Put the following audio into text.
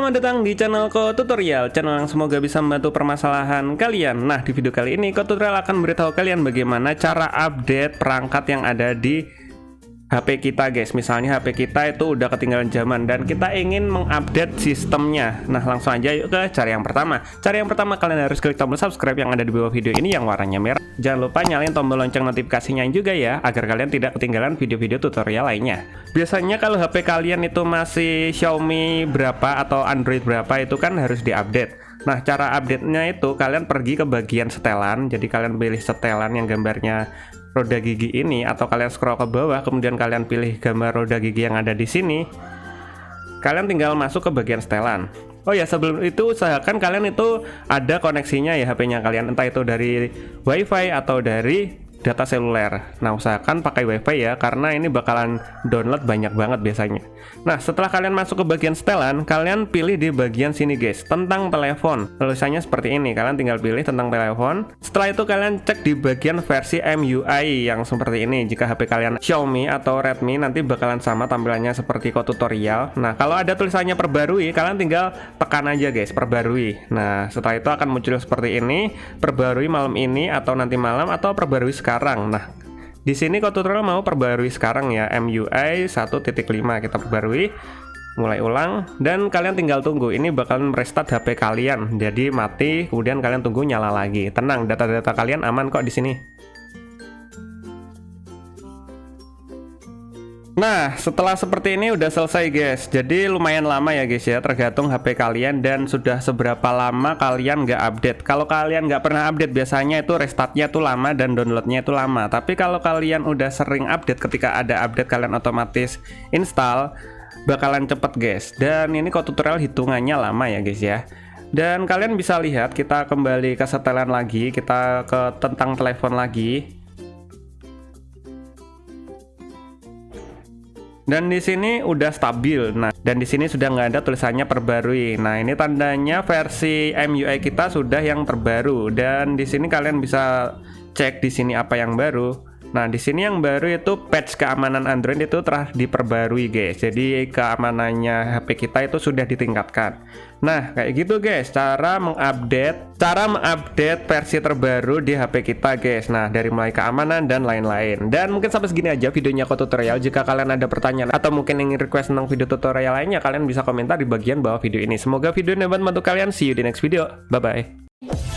Selamat datang di channel Ko Tutorial, channel yang semoga bisa membantu permasalahan kalian. Nah, di video kali ini Ko Tutorial akan memberitahu kalian bagaimana cara update perangkat yang ada di HP kita, guys. Misalnya HP kita itu udah ketinggalan zaman dan kita ingin mengupdate sistemnya. Nah, langsung aja yuk ke cara yang pertama. Cara yang pertama, kalian harus klik tombol subscribe yang ada di bawah video ini yang warnanya merah. Jangan lupa nyalain tombol lonceng notifikasinya juga ya, agar kalian tidak ketinggalan video-video tutorial lainnya. Biasanya kalau HP kalian itu masih Xiaomi berapa atau Android berapa itu kan harus diupdate. Nah, cara update-nya itu kalian pergi ke bagian setelan. Jadi kalian pilih setelan yang gambarnya roda gigi ini, atau kalian scroll ke bawah, kemudian kalian pilih gambar roda gigi yang ada di sini. Kalian tinggal masuk ke bagian setelan. Oh ya, sebelum itu usahakan kalian itu ada koneksinya ya HP-nya kalian, entah itu dari WiFi atau dari data seluler. Nah, usahakan pakai WiFi ya, karena ini bakalan download banyak banget biasanya. Nah, setelah kalian masuk ke bagian setelan, kalian pilih di bagian sini guys, tentang telepon. Tulisannya seperti ini, kalian tinggal pilih tentang telepon. Setelah itu kalian cek di bagian versi MIUI yang seperti ini. Jika HP kalian Xiaomi atau Redmi, nanti bakalan sama tampilannya seperti Ko Tutorial. Nah, kalau ada tulisannya perbarui, kalian tinggal tekan aja guys, perbarui. Nah, setelah itu akan muncul seperti ini, perbarui malam ini atau nanti malam atau perbarui sekarang. Nah, di sini Ko Tutorial mau perbarui sekarang ya, MIUI 1.5 kita perbarui, mulai ulang, dan kalian tinggal tunggu. Ini bakalan merestart HP kalian, jadi mati, kemudian kalian tunggu nyala lagi. Tenang, data-data kalian aman kok di sini. Nah, setelah seperti ini udah selesai guys. Jadi lumayan lama ya guys ya, tergantung HP kalian dan sudah seberapa lama kalian nggak update. Kalau kalian nggak pernah update, biasanya itu restartnya tuh lama dan downloadnya itu lama. Tapi kalau kalian udah sering update, ketika ada update kalian otomatis install, bakalan cepet guys. Dan ini Ko Tutorial hitungannya lama ya guys ya. Dan kalian bisa lihat, kita kembali ke setelan lagi, kita ke tentang telepon lagi. Dan di sini udah stabil. Nah, dan di sini sudah nggak ada tulisannya perbarui. Nah, ini tandanya versi MIUI kita sudah yang terbaru. Dan di sini kalian bisa cek di sini apa yang baru. Nah, di sini yang baru itu patch keamanan Android itu telah diperbarui guys. Jadi keamanannya HP kita itu sudah ditingkatkan. Nah, kayak gitu guys, cara mengupdate versi terbaru di HP kita guys. Nah, dari mulai keamanan dan lain-lain. Dan mungkin sampai segini aja videonya Ko Tutorial. Jika kalian ada pertanyaan atau mungkin ingin request tentang video tutorial lainnya, kalian bisa komentar di bagian bawah video ini. Semoga video ini dapat membantu kalian. See you di next video. Bye bye.